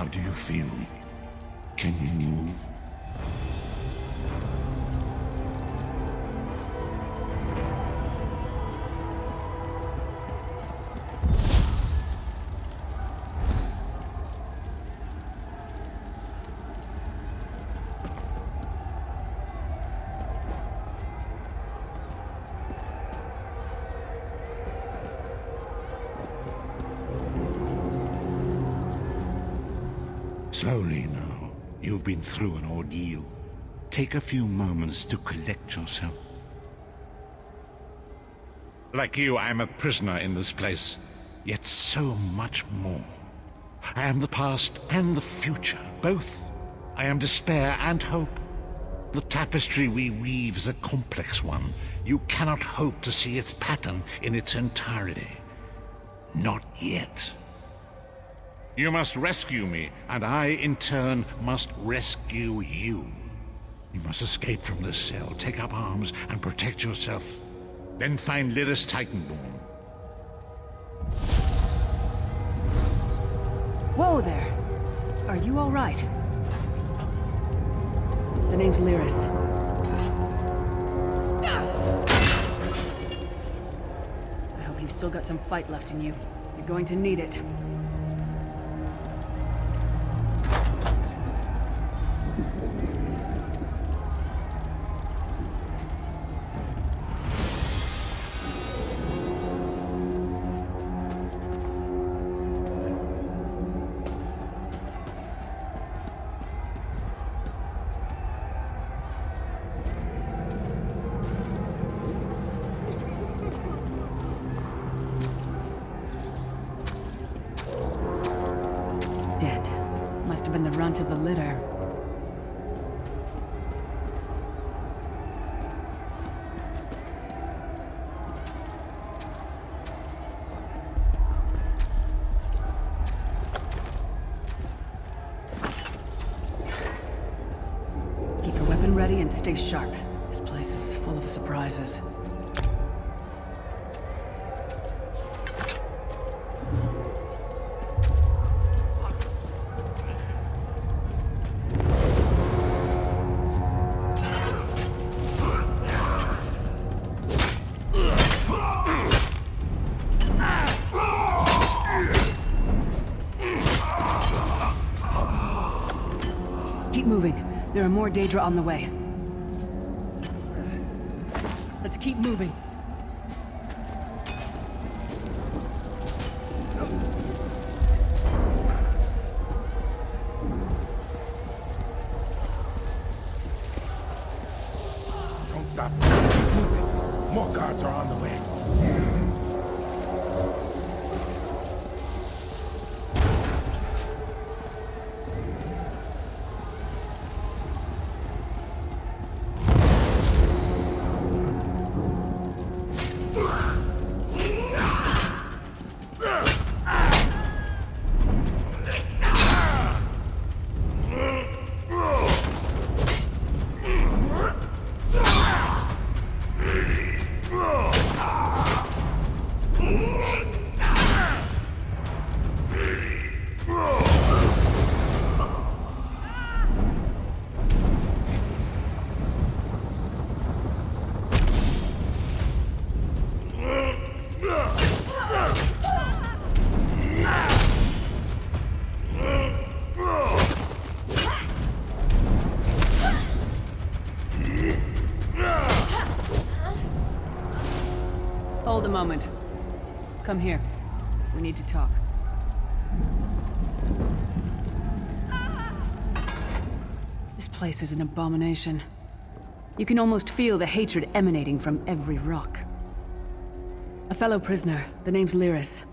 How do you feel? Can you move? Slowly now. You've been through an ordeal. Take a few moments to collect yourself. Like you, I am a prisoner in this place, yet so much more. I am the past and the future, both. I am despair and hope. The tapestry we weave is a complex one. You cannot hope to see its pattern in its entirety. Not yet. You must rescue me, and I, in turn, must rescue you. You must escape from this cell, take up arms, and protect yourself. Then find Lyris Titanborn. Whoa there! Are you all right? The name's Lyris. I hope you've still got some fight left in you. You're going to need it. Been the runt of the litter. Keep your weapon ready and stay sharp. This place is full of surprises. Keep moving. There are more Daedra on the way. Let's keep moving. Don't stop. Keep moving. More guards are on the way. Hold a moment. Come here. We need to talk. This place is an abomination. You can almost feel the hatred emanating from every rock. A fellow prisoner. The name's Lyris.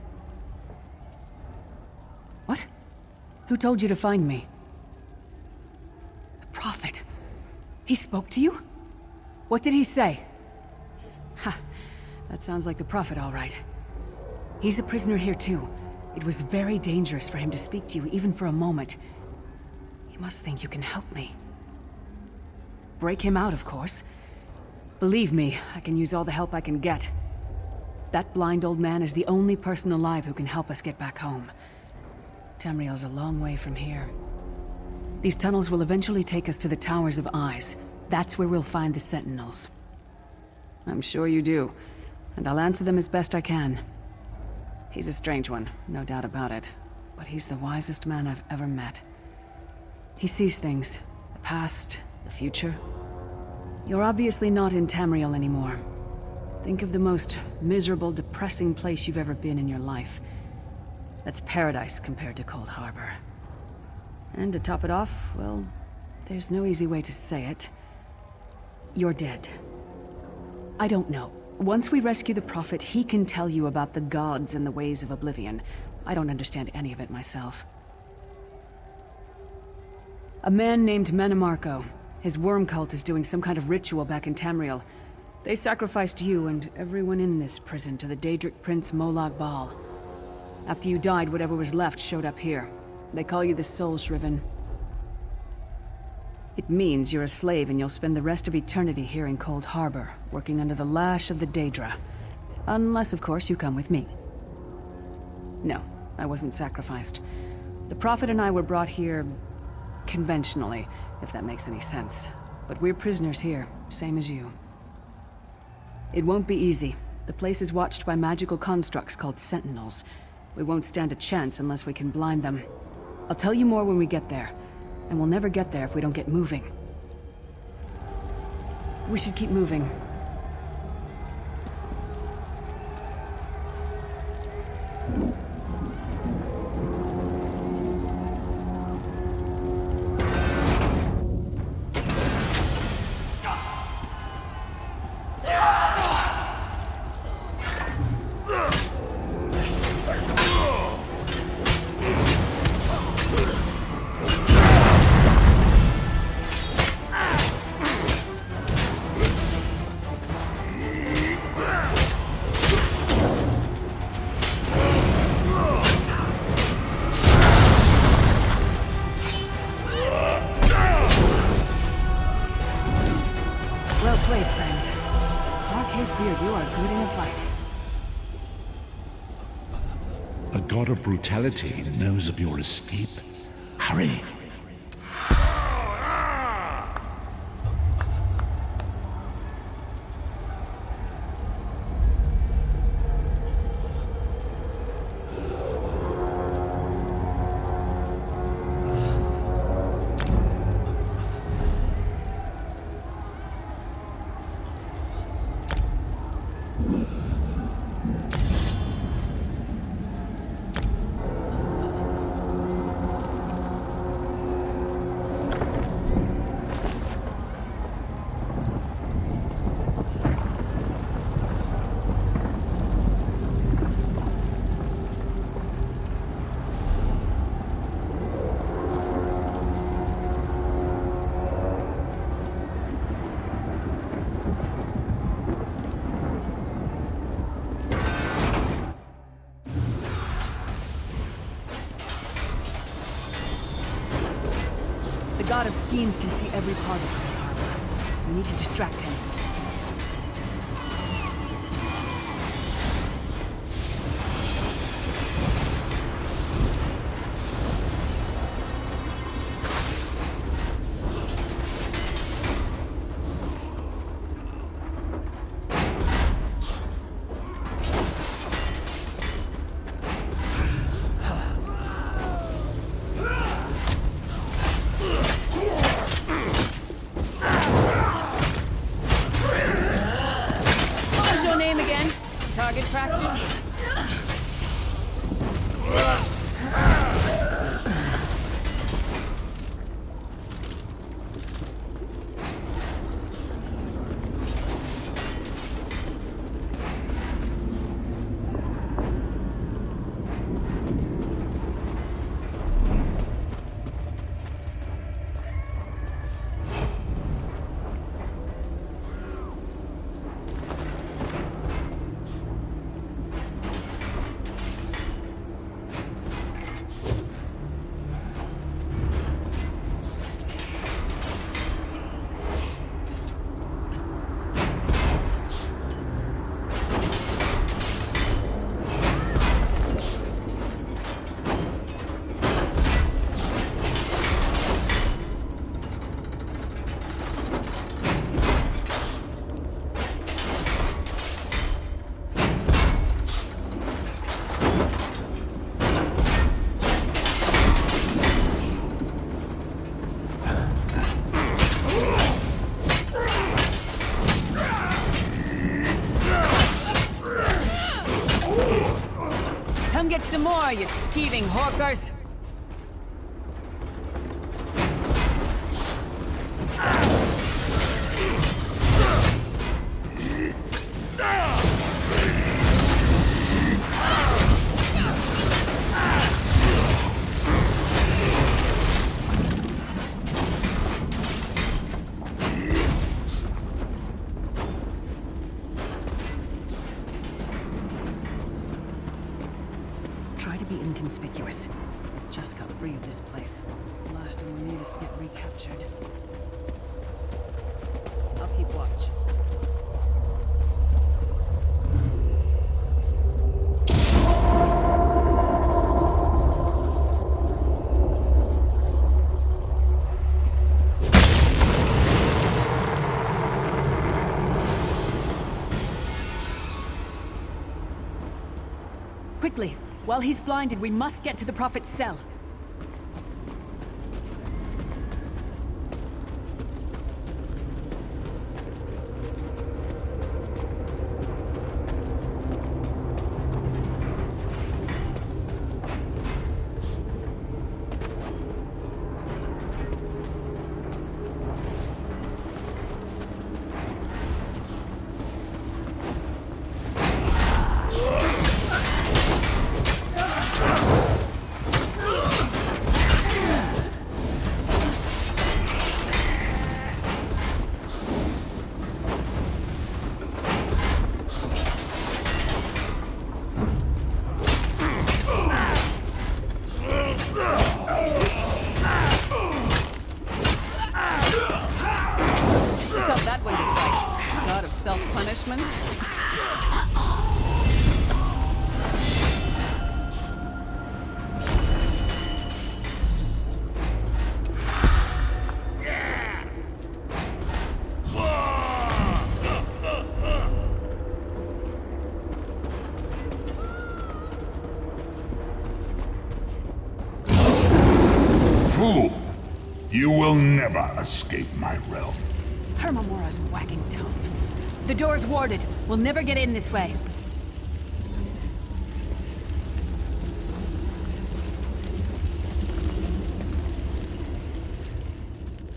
What? Who told you to find me? The Prophet. He spoke to you? What did he say? Ha. That sounds like the Prophet, all right. He's a prisoner here, too. It was very dangerous for him to speak to you, even for a moment. He must think you can help me. Break him out, of course. Believe me, I can use all the help I can get. That blind old man is the only person alive who can help us get back home. Tamriel's a long way from here. These tunnels will eventually take us to the Towers of Eyes. That's where we'll find the Sentinels. I'm sure you do, and I'll answer them as best I can. He's a strange one, no doubt about it, but he's the wisest man I've ever met. He sees things, the past, the future. You're obviously not in Tamriel anymore. Think of the most miserable, depressing place you've ever been in your life. That's paradise compared to Cold Harbor. And to top it off, well, there's no easy way to say it. You're dead. I don't know. Once we rescue the Prophet, he can tell you about the gods and the ways of oblivion. I don't understand any of it myself. A man named Manamarco. His worm cult is doing some kind of ritual back in Tamriel. They sacrificed you and everyone in this prison to the Daedric Prince Molag Bal. After you died, whatever was left showed up here. They call you the Soul Shriven. It means you're a slave and you'll spend the rest of eternity here in Cold Harbor, working under the lash of the Daedra. Unless, of course, you come with me. No, I wasn't sacrificed. The Prophet and I were brought here conventionally, if that makes any sense. But we're prisoners here, same as you. It won't be easy. The place is watched by magical constructs called Sentinels. We won't stand a chance unless we can blind them. I'll tell you more when we get there. And we'll never get there if we don't get moving. We should keep moving. God of brutality knows of your escape. Hurry! The God of Schemes can see every part of Cold Harbor. We need to distract him. get some more, you skeeving hawkers. Try to be inconspicuous. I just got free of this place. The last thing we need is to get recaptured. I'll keep watch. Quickly! While he's blinded, we must get to the Prophet's cell. Self-punishment? Fool! You will never escape my realm. Hermamora's wagging tongue. The door's warded. We'll never get in this way.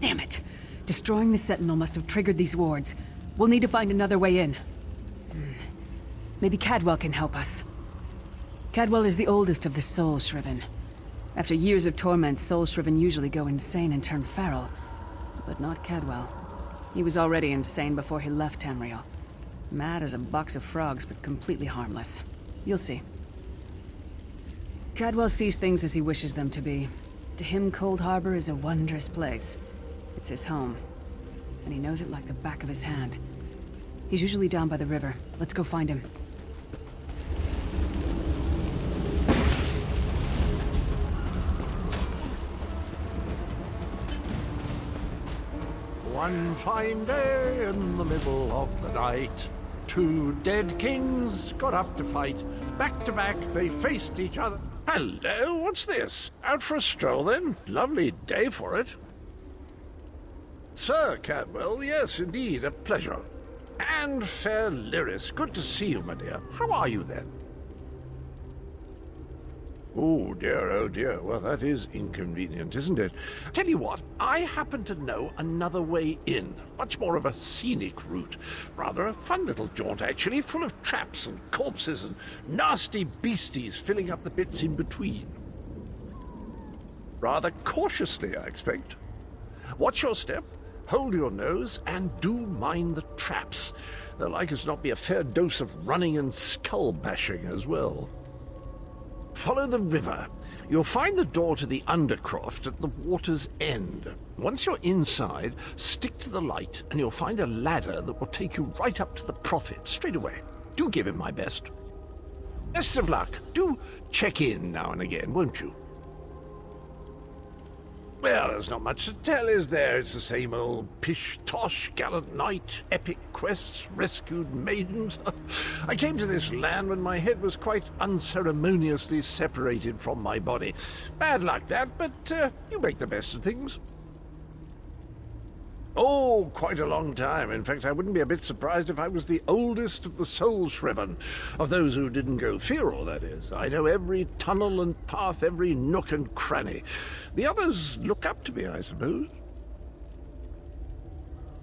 Damn it! Destroying the Sentinel must have triggered these wards. We'll need to find another way in. Maybe Cadwell can help us. Cadwell is the oldest of the Soul Shriven. After years of torment, Soul Shriven usually go insane and turn feral. But not Cadwell. He was already insane before he left Tamriel. Mad as a box of frogs, but completely harmless. You'll see. Cadwell sees things as he wishes them to be. To him, Cold Harbor is a wondrous place. It's his home. And he knows it like the back of his hand. He's usually down by the river. Let's go find him. One fine day in the middle of the night, two dead kings got up to fight. Back to back, they faced each other. Hello, what's this? Out for a stroll, then? Lovely day for it. Sir Cadwell, yes, indeed, a pleasure. And fair Lyris, good to see you, my dear. How are you, then? Oh dear, well that is inconvenient, isn't it? Tell you what, I happen to know another way in. Much more of a scenic route. Rather a fun little jaunt, actually, full of traps and corpses and nasty beasties filling up the bits in between. Rather cautiously, I expect. Watch your step, hold your nose, and do mind the traps. There'll like as not be a fair dose of running and skull bashing as well. Follow the river. You'll find the door to the Undercroft at the water's end. Once you're inside, stick to the light, and you'll find a ladder that will take you right up to the Prophet straight away. Do give him my best. Best of luck. Do check in now and again, won't you? Well, there's not much to tell, is there? It's the same old pish-tosh, gallant knight, epic quests, rescued maidens. I came to this land when my head was quite unceremoniously separated from my body. Bad luck, that, but you make the best of things. Oh, quite a long time. In fact, I wouldn't be a bit surprised if I was the oldest of the soul-shriven. Of those who didn't go feral, that is. I know every tunnel and path, every nook and cranny. The others look up to me, I suppose.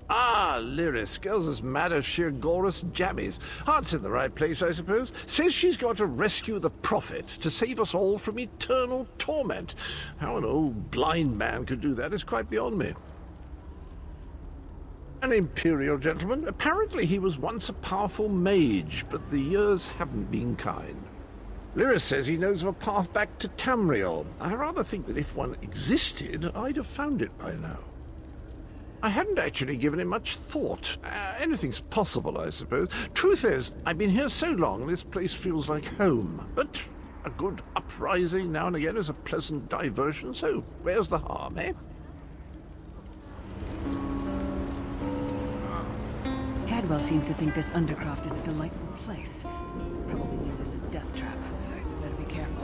Ah, Lyris. Girl's as mad as sheer Gorus jammies. Heart's in the right place, I suppose. Says she's got to rescue the Prophet to save us all from eternal torment. How an old blind man could do that is quite beyond me. An imperial gentleman. Apparently he was once a powerful mage, but the years haven't been kind. Lyris says he knows of a path back to Tamriel. I rather think that if one existed, I'd have found it by now. I hadn't actually given it much thought. Anything's possible, I suppose. Truth is, I've been here so long, this place feels like home. But a good uprising now and again is a pleasant diversion, so where's the harm, eh? Cadwell seems to think this Undercroft is a delightful place. Probably means it's a death trap. Better be careful.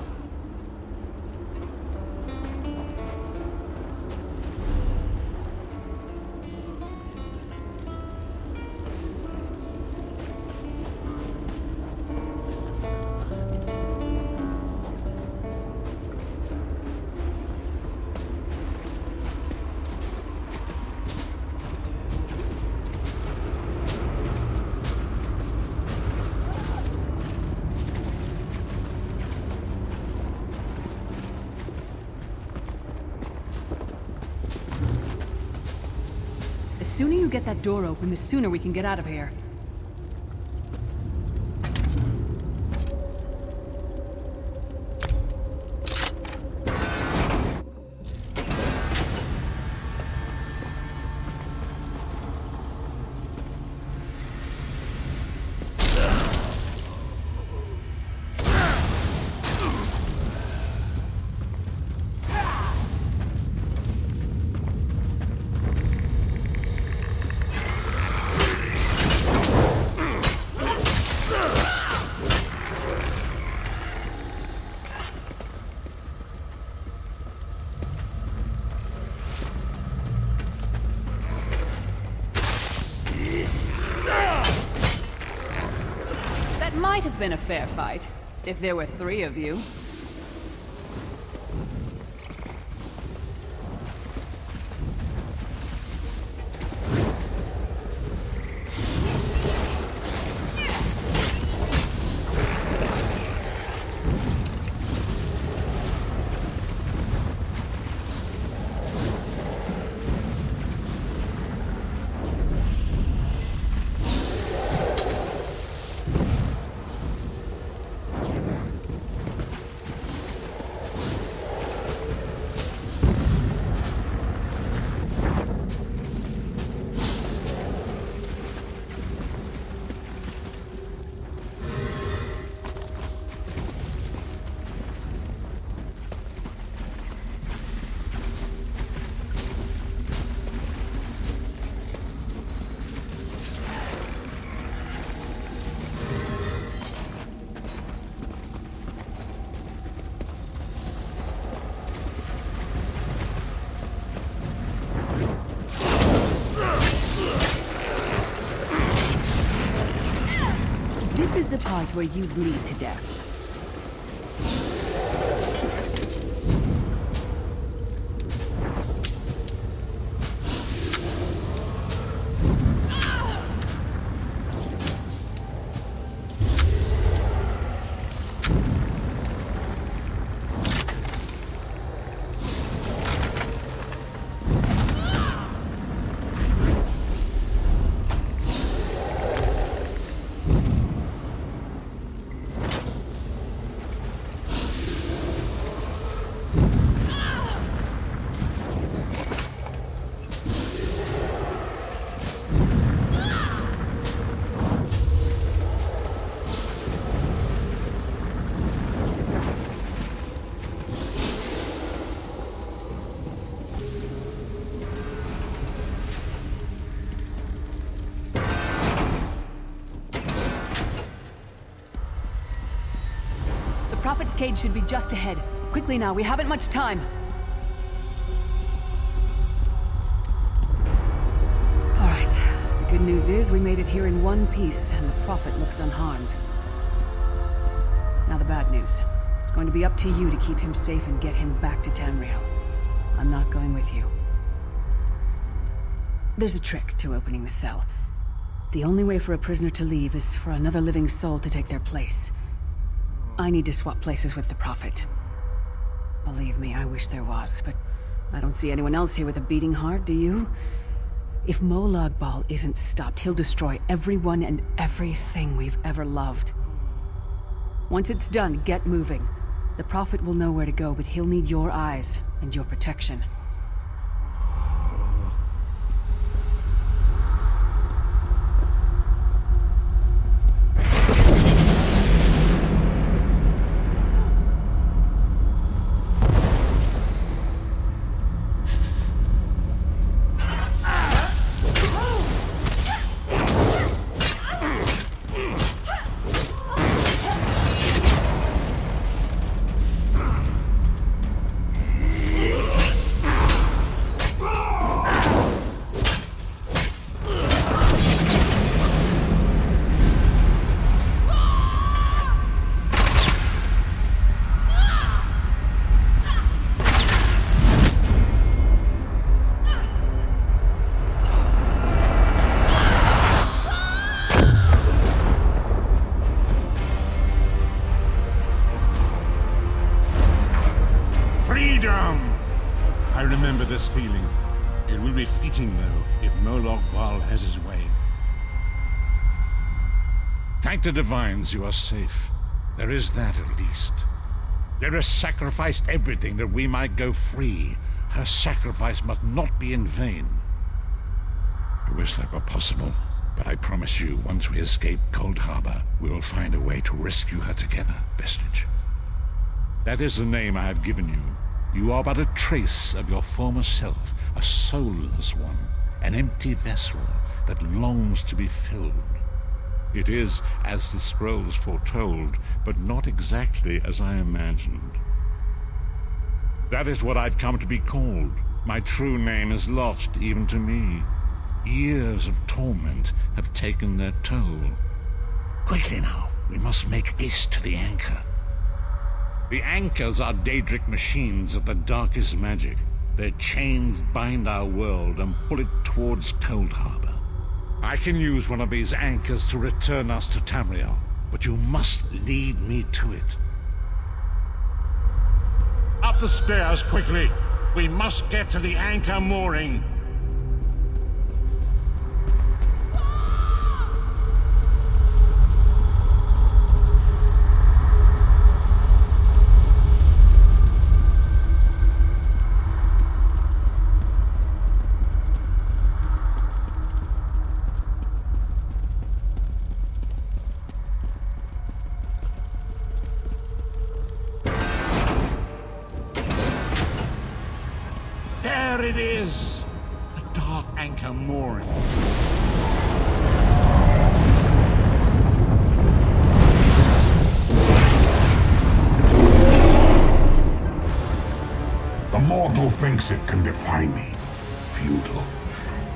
The sooner you get that door open, the sooner we can get out of here. Might have been a fair fight, if there were 3 of you. This is the part where you bleed to death. Prophet's cage should be just ahead. Quickly now, we haven't much time. news is we made it here in one piece, and the Prophet looks unharmed. Now the bad news. It's going to be up to you to keep him safe and get him back to Tamriel. I'm not going with you. There's a trick to opening the cell. The only way for a prisoner to leave is for another living soul to take their place. I need to swap places with the Prophet. Believe me, I wish there was, but I don't see anyone else here with a beating heart, do you? If Molag Bal isn't stopped, he'll destroy everyone and everything we've ever loved. Once it's done, get moving. The Prophet will know where to go, but he'll need your eyes and your protection. This feeling. It will be fleeting, though, if Molag Bal has his way. Thank the Divines you are safe. There is that, at least. Lyra sacrificed everything that we might go free. Her sacrifice must not be in vain. I wish that were possible, but I promise you, once we escape Cold Harbor, we will find a way to rescue her together, Vestige. That is the name I have given you. You are but a trace of your former self, a soulless one, an empty vessel that longs to be filled. It is as the scrolls foretold, but not exactly as I imagined. That is what I've come to be called. My true name is lost even to me. Years of torment have taken their toll. Quickly now, we must make haste to the anchor. The anchors are Daedric machines of the darkest magic. Their chains bind our world and pull it towards Cold Harbor. I can use one of these anchors to return us to Tamriel, but you must lead me to it. Up the stairs, quickly! We must get to the anchor mooring! There it is! The dark anchor mooring. The mortal thinks it can defy me. Futile.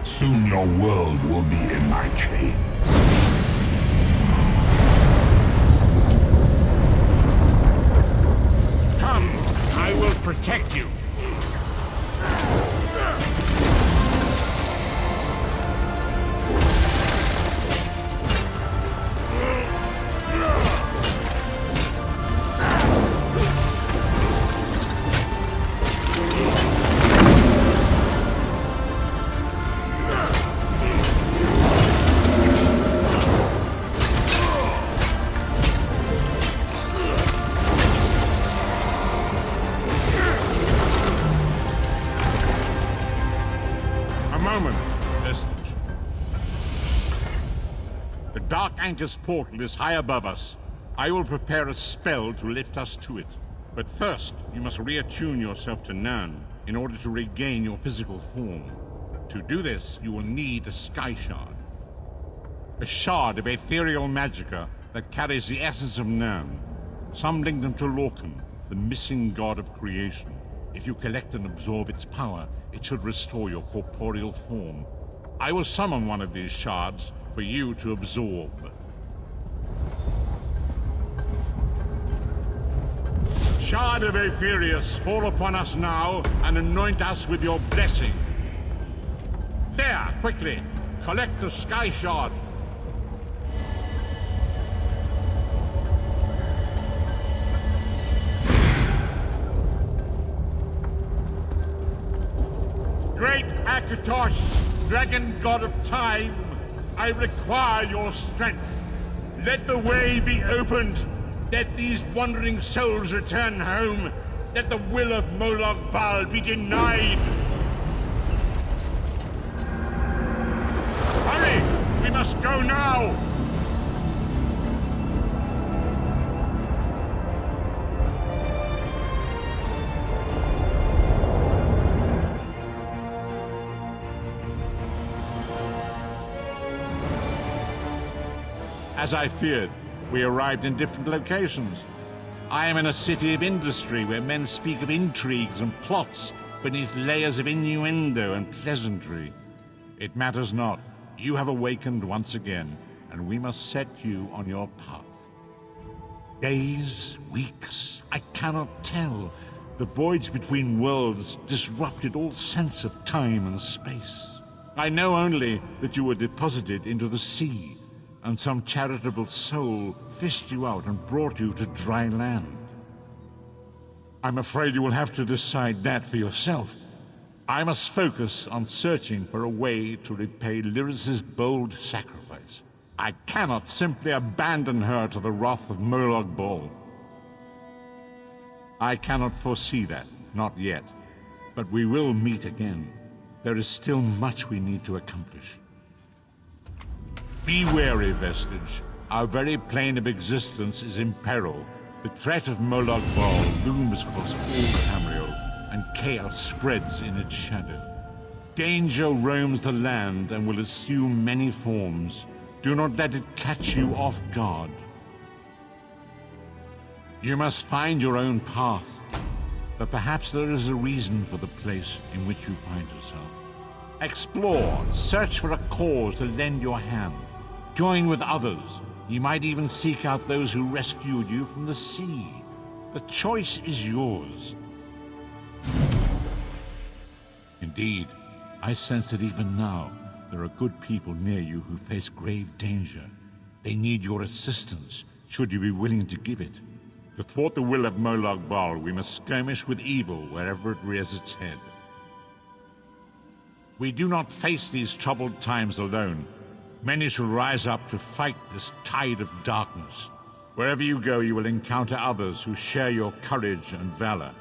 Soon your world will be in my chain. Come, I will protect you. Anchor's portal is high above us. I will prepare a spell to lift us to it. But first, you must reattune yourself to Nan in order to regain your physical form. To do this, you will need a sky shard. A shard of ethereal magicka that carries the essence of Nan. Some link them to Lorcan, the missing god of creation. If you collect and absorb its power, it should restore your corporeal form. I will summon one of these shards for you to absorb. Shard of Aetherius, fall upon us now and anoint us with your blessing. There, quickly, collect the Sky Shard. Great Akatosh, Dragon God of Time, I require your strength. Let the way be opened. Let these wandering souls return home. Let the will of Moloch Baal be denied. Hurry! We must go now! As I feared, we arrived in different locations. I am in a city of industry where men speak of intrigues and plots beneath layers of innuendo and pleasantry. It matters not. You have awakened once again, and we must set you on your path. Days, weeks, I cannot tell. The voids between worlds disrupted all sense of time and space. I know only that you were deposited into the sea, and some charitable soul fished you out and brought you to dry land. I'm afraid you will have to decide that for yourself. I must focus on searching for a way to repay Lyris's bold sacrifice. I cannot simply abandon her to the wrath of Moloch Baal. I cannot foresee that, not yet. But we will meet again. There is still much we need to accomplish. Be wary, Vestige. Our very plane of existence is in peril. The threat of Moloch Baal looms across all Tamriel, and chaos spreads in its shadow. Danger roams the land and will assume many forms. Do not let it catch you off guard. You must find your own path, but perhaps there is a reason for the place in which you find yourself. Explore, search for a cause to lend your hand. Join with others. You might even seek out those who rescued you from the sea. The choice is yours. Indeed, I sense that even now, there are good people near you who face grave danger. They need your assistance, should you be willing to give it. To thwart the will of Moloch Baal, we must skirmish with evil wherever it rears its head. We do not face these troubled times alone. Many shall rise up to fight this tide of darkness. Wherever you go, you will encounter others who share your courage and valor.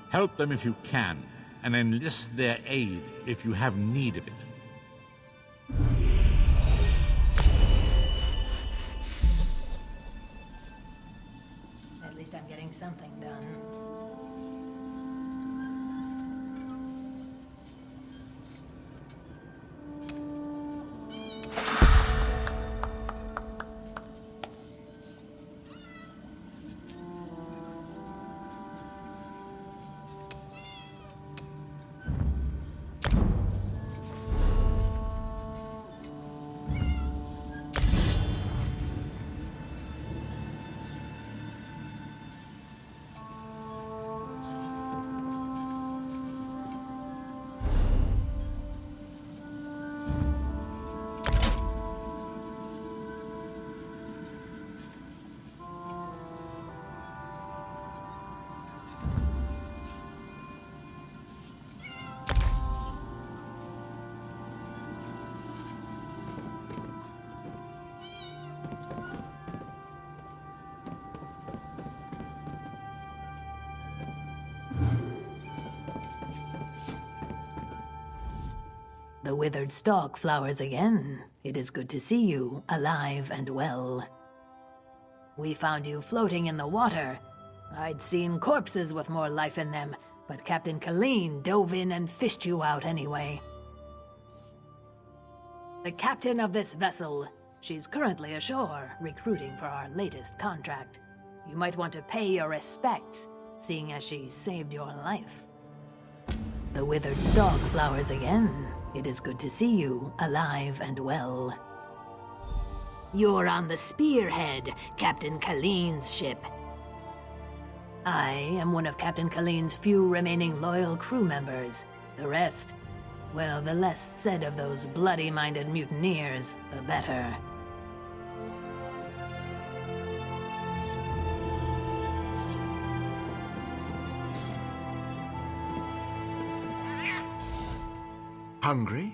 Help them if you can, and enlist their aid if you have need of it. At least I'm getting something done. The withered stalk flowers again. It is good to see you, alive and well. We found you floating in the water. I'd seen corpses with more life in them, but Captain Colleen dove in and fished you out anyway. The captain of this vessel. She's currently ashore, recruiting for our latest contract. You might want to pay your respects, seeing as she saved your life. The withered stalk flowers again. It is good to see you, alive and well. You're on the Spearhead, Captain Kaleem's ship. I am one of Captain Kaleem's few remaining loyal crew members. The rest, well, the less said of those bloody-minded mutineers, the better. Hungry?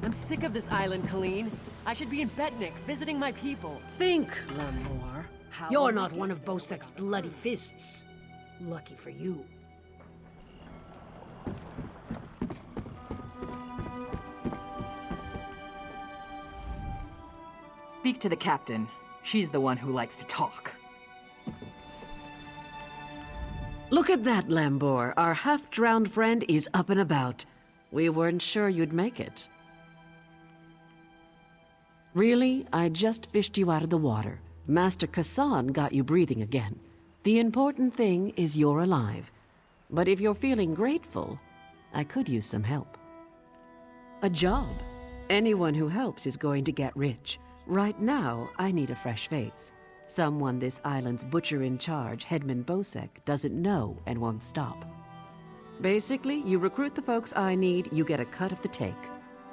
I'm sick of this island, Colleen. I should be in Betnik, visiting my people. Think, Lemore. You're not one of Bosek's bloody fists. Lucky for you. Speak to the captain. She's the one who likes to talk. Look at that, Lambor. Our half-drowned friend is up and about. We weren't sure you'd make it. Really? I just fished you out of the water. Master Kassan got you breathing again. The important thing is you're alive. But if you're feeling grateful, I could use some help. A job. Anyone who helps is going to get rich. Right now, I need a fresh face. Someone this island's butcher-in-charge, Headman Bosek, doesn't know and won't stop. Basically, you recruit the folks I need, you get a cut of the take.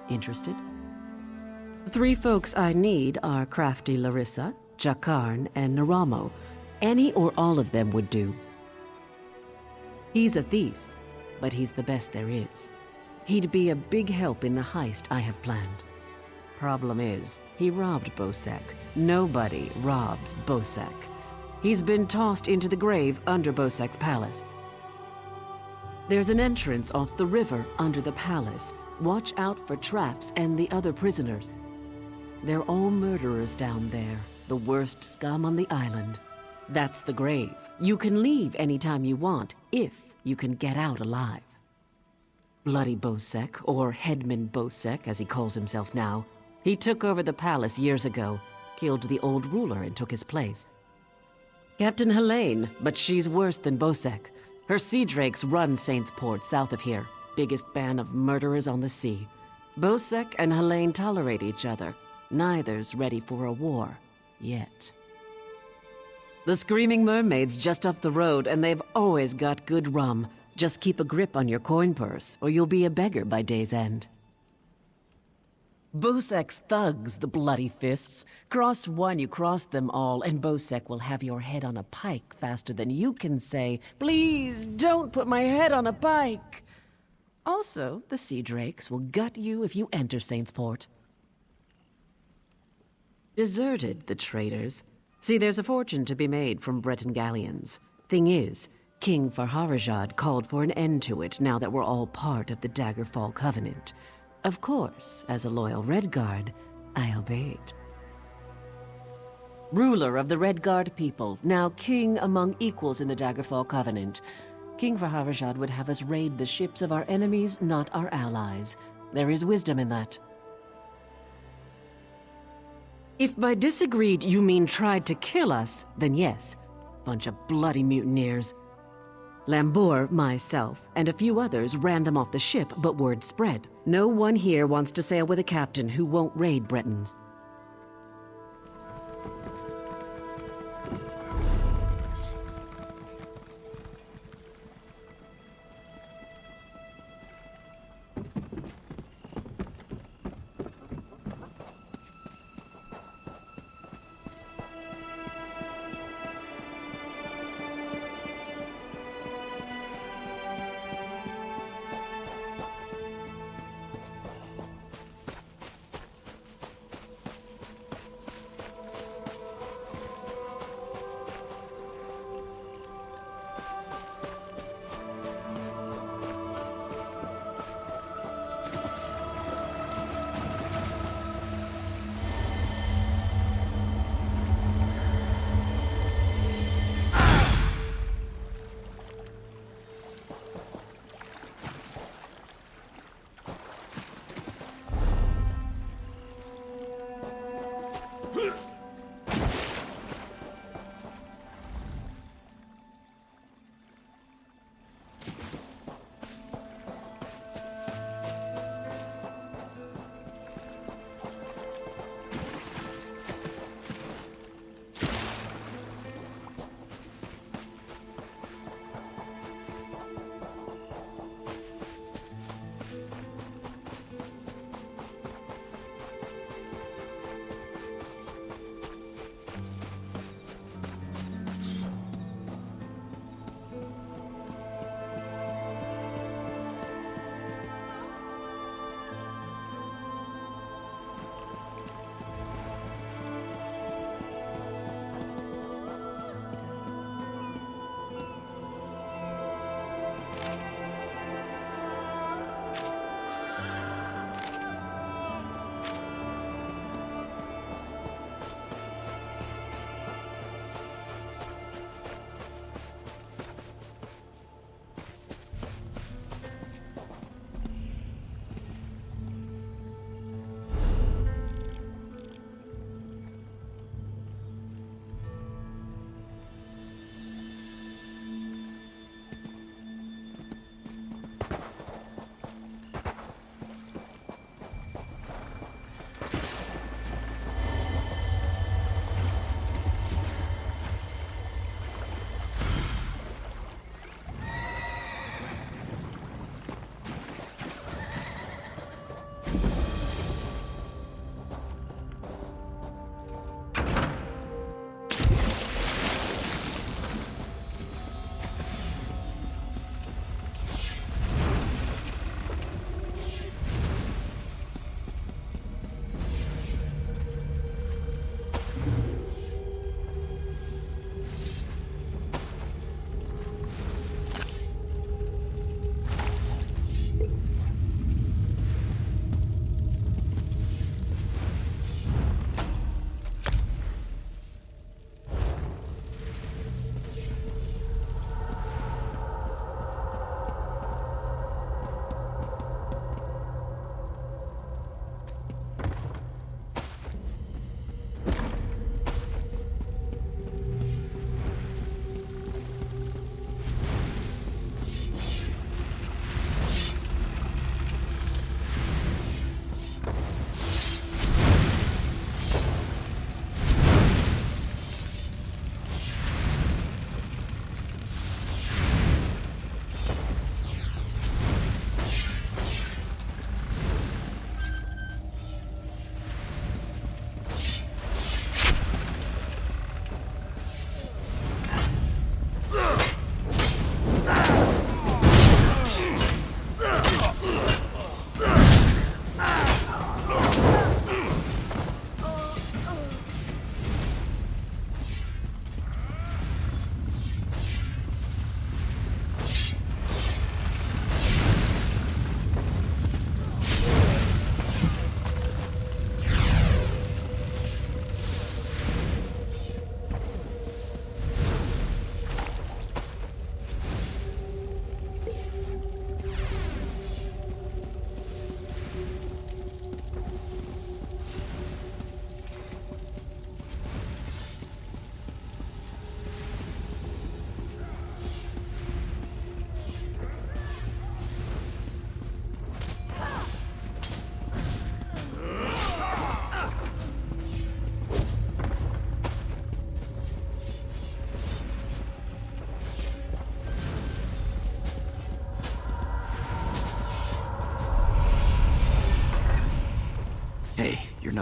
Interested? The 3 folks I need are crafty Larissa, Jakarn, and Naramo. Any or all of them would do. He's a thief, but he's the best there is. He'd be a big help in the heist I have planned. Problem is, he robbed Bosek. Nobody robs Bosek. He's been tossed into the grave under Bosek's palace. There's an entrance off the river under the palace. Watch out for traps and the other prisoners. They're all murderers down there, the worst scum on the island. That's the grave. You can leave anytime you want, if you can get out alive. Bloody Bosek, or Headman Bosek as he calls himself now, he took over the palace years ago, killed the old ruler and took his place. Captain Helene, but she's worse than Bosek. Her sea drakes run Saintsport south of here, biggest band of murderers on the sea. Bosek and Helene tolerate each other. Neither's ready for a war, yet. The Screaming Mermaid's just up the road, and they've always got good rum. Just keep a grip on your coin purse, or you'll be a beggar by day's end. Bosek's thugs, the bloody fists. Cross one, you cross them all, and Bosek will have your head on a pike faster than you can say, "Please, don't put my head on a pike!" Also, the Sea Drakes will gut you if you enter Saintsport. Deserted, the traitors. See, there's a fortune to be made from Breton galleons. Thing is, King Farharajad called for an end to it now that we're all part of the Daggerfall Covenant. Of course, as a loyal Red Guard, I obeyed. Ruler of the Red Guard people, now king among equals in the Daggerfall Covenant, King Farharajad would have us raid the ships of our enemies, not our allies. There is wisdom in that. If by disagreed you mean tried to kill us, then yes. Bunch of bloody mutineers. Lambour, myself, and a few others ran them off the ship, but word spread. No one here wants to sail with a captain who won't raid Bretons.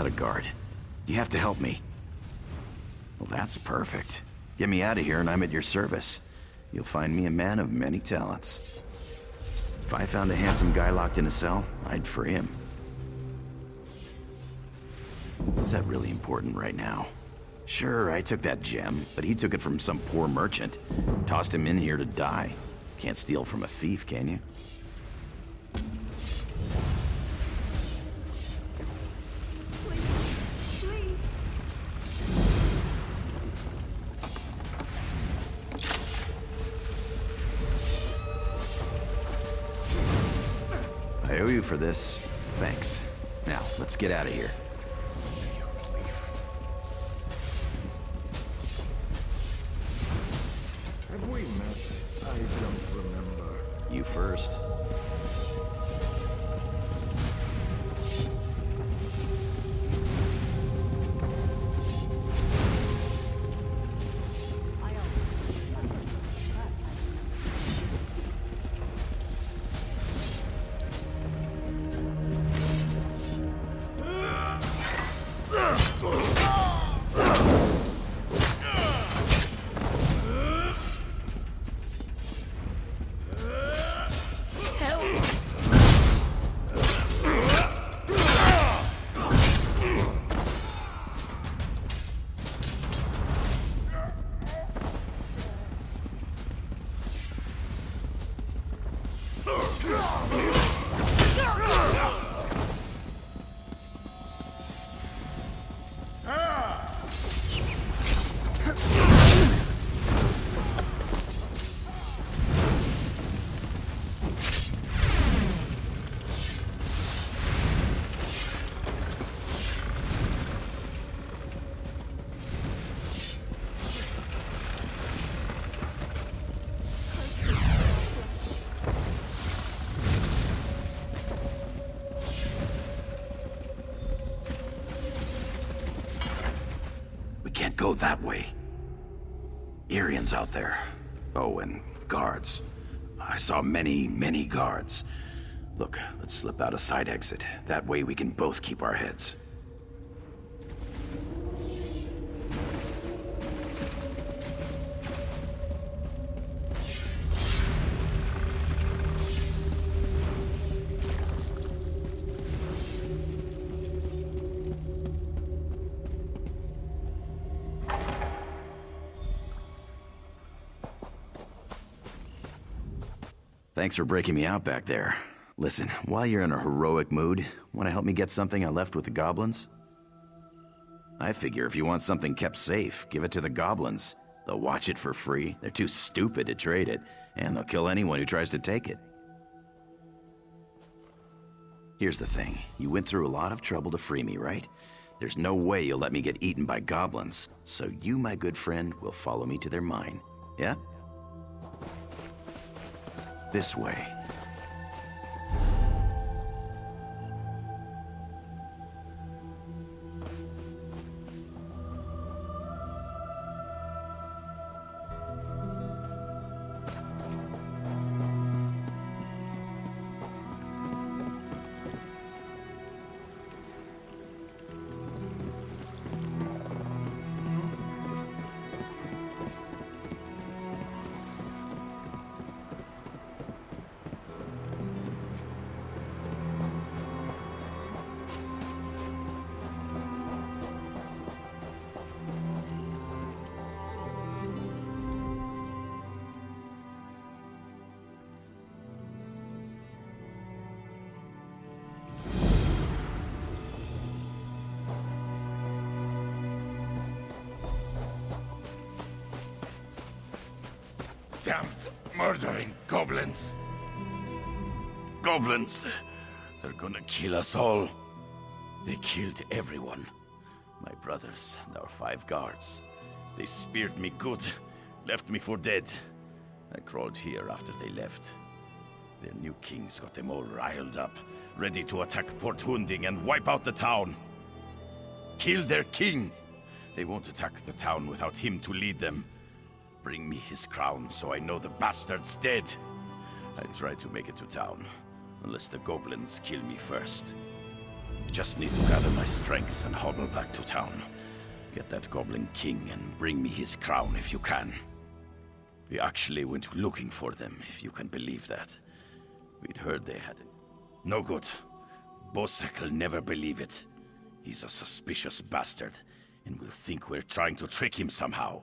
not a guard. You have to help me. Well, that's perfect. Get me out of here and I'm at your service. You'll find me a man of many talents. If I found a handsome guy locked in a cell, I'd free him. Is that really important right now? Sure, I took that gem, but he took it from some poor merchant. Tossed him in here to die. Can't steal from a thief, can you? I owe you for this. Thanks. Now, let's get out of here. Have we met? I don't remember. You first. Go that way. Arians out there. Oh, and guards. I saw many, many guards. Look, let's slip out a side exit. That way we can both keep our heads. Thanks for breaking me out back there. Listen, while you're in a heroic mood, want to help me get something I left with the goblins? I figure if you want something kept safe, give it to the goblins. They'll watch it for free. They're too stupid to trade it, and they'll kill anyone who tries to take it. Here's the thing. You went through a lot of trouble to free me, right? There's no way you'll let me get eaten by goblins. So you, my good friend, will follow me to their mine. Yeah? This way. Damned, murdering goblins. Goblins. They're gonna kill us all. They killed everyone. My brothers and our 5 guards. They speared me good, left me for dead. I crawled here after they left. Their new kings got them all riled up, ready to attack Port Hunding and wipe out the town. Kill their king! They won't attack the town without him to lead them. Bring me his crown so I know the bastard's dead. I'll try to make it to town, unless the goblins kill me first. just need to gather my strength and hobble back to town. Get that Goblin King and bring me his crown if you can. We actually went looking for them, if you can believe that. We'd heard they had it. No good. Bosek'll never believe it. He's a suspicious bastard, and will think we're trying to trick him somehow.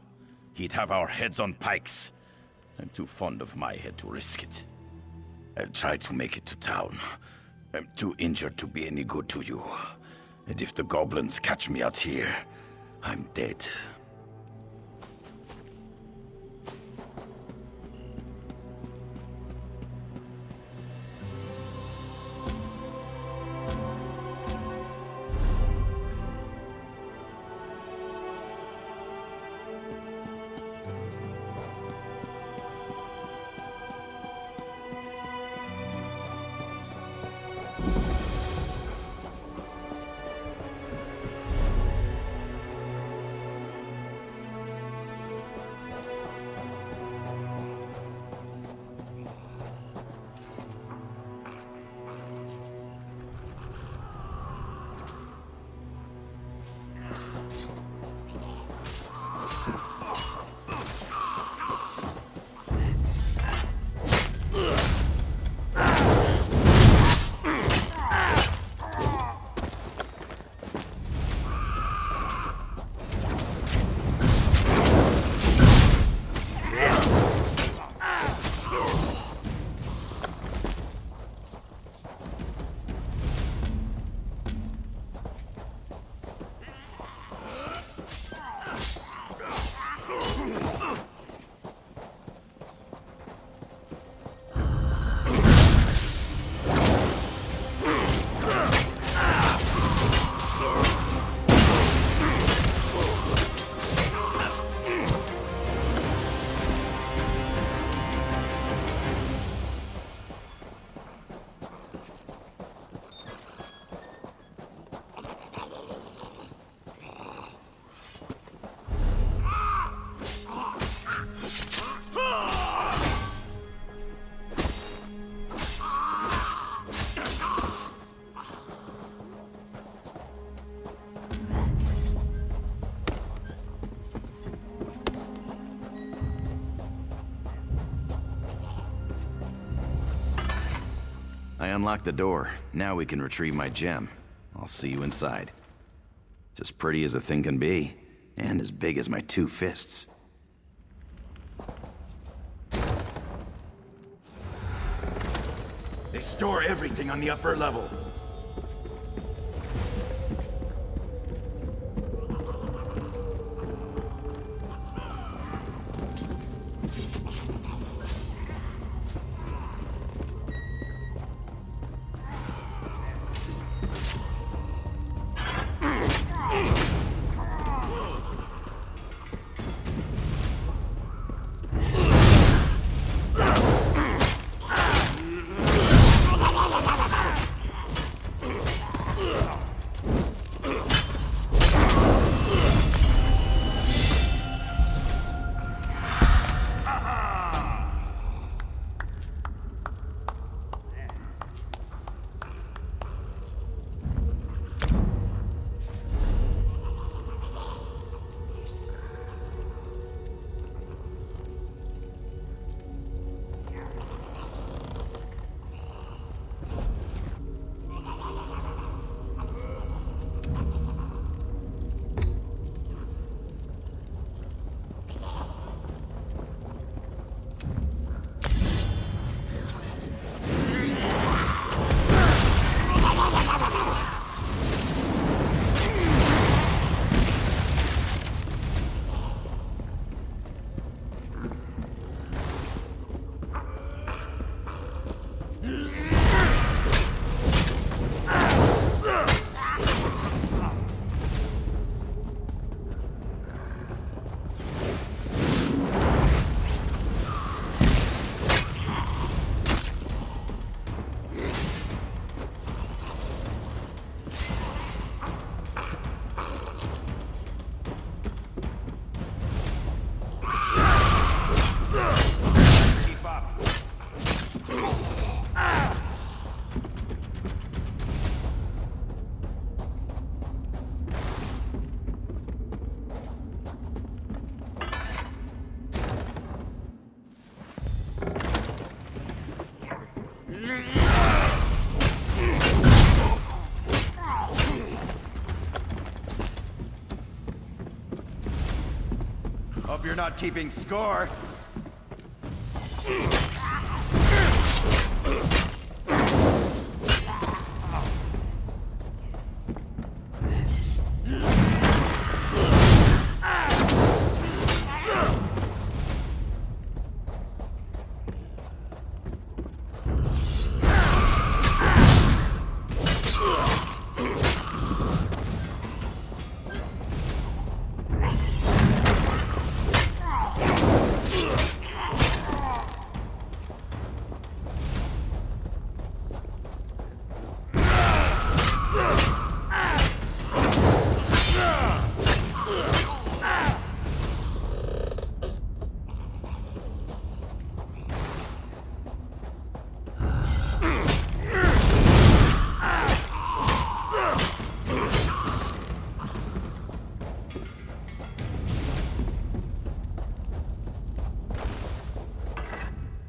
He'd have our heads on pikes. I'm too fond of my head to risk it. I'll try to make it to town. I'm too injured to be any good to you. And if the goblins catch me out here, I'm dead. I unlocked the door. Now we can retrieve my gem. I'll see you inside. It's as pretty as a thing can be, and as big as my 2 fists. They store everything on the upper level. Hope you're not keeping score.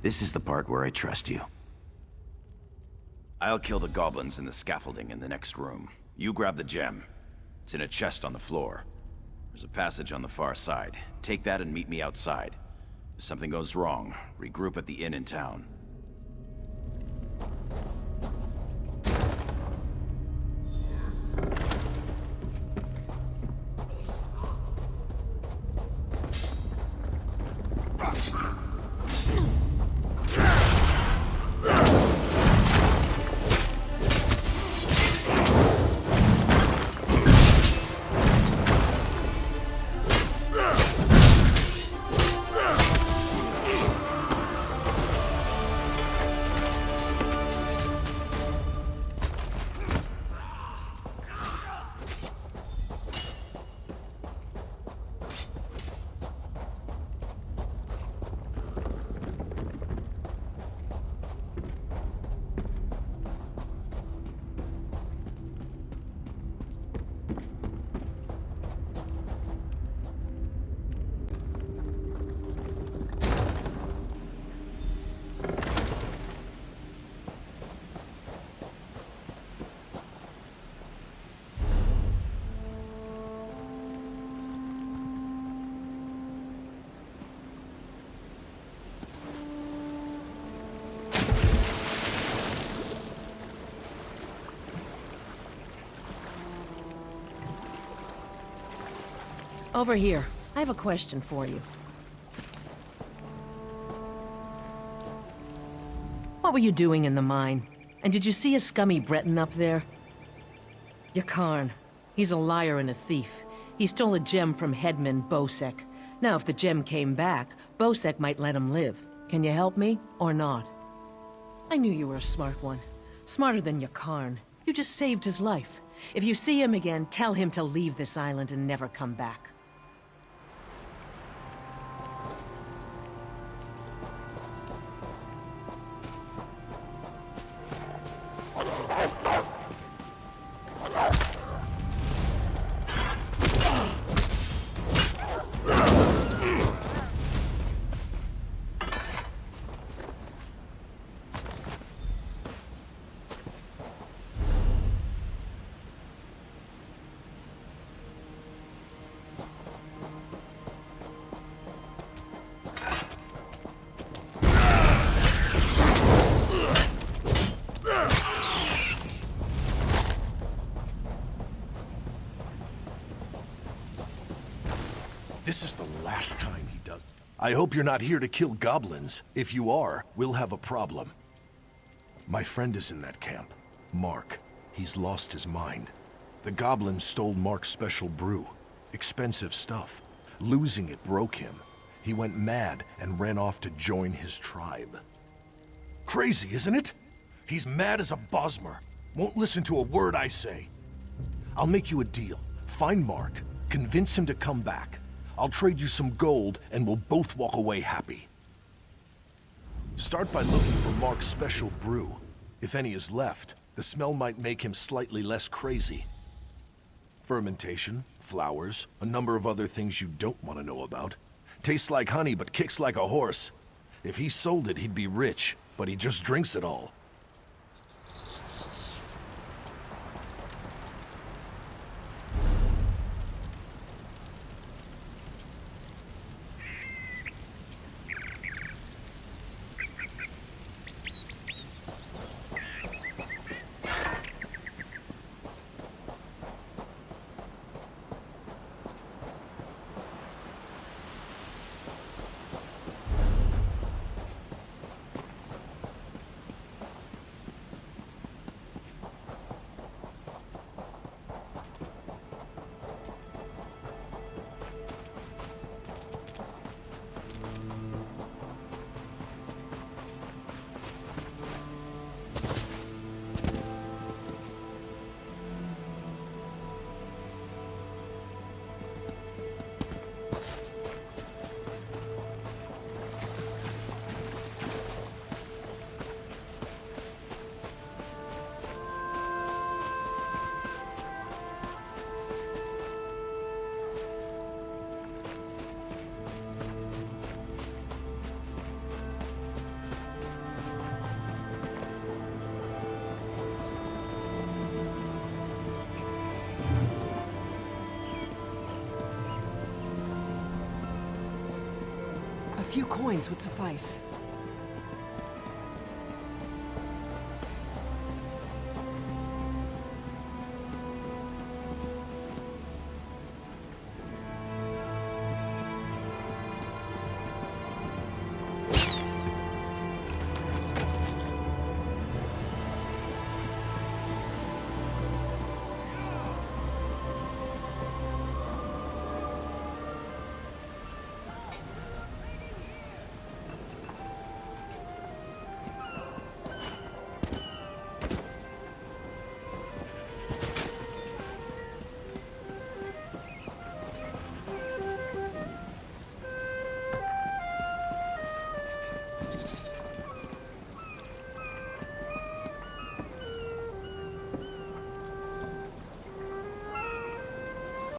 This is the part where I trust you. I'll kill the goblins in the scaffolding in the next room. You grab the gem. It's in a chest on the floor. There's a passage on the far side. Take that and meet me outside. If something goes wrong, regroup at the inn in town. Over here. I have a question for you. What were you doing in the mine? And did you see a scummy Breton up there? Jakarn. He's a liar and a thief. He stole a gem from headman Bosek. Now, if the gem came back, Bosek might let him live. Can you help me, or not? I knew you were a smart one. Smarter than Jakarn. You just saved his life. If you see him again, tell him to leave this island and never come back. This is the last time he does. I hope you're not here to kill goblins. If you are, we'll have a problem. My friend is in that camp. Mark. He's lost his mind. The goblins stole Mark's special brew. Expensive stuff. Losing it broke him. He went mad and ran off to join his tribe. Crazy, isn't it? He's mad as a Bosmer. Won't listen to a word I say. I'll make you a deal. Find Mark, convince him to come back. I'll trade you some gold, and we'll both walk away happy. Start by looking for Mark's special brew. If any is left, the smell might make him slightly less crazy. Fermentation, flowers, a number of other things you don't want to know about. Tastes like honey, but kicks like a horse. If he sold it, he'd be rich, but he just drinks it all. few coins would suffice.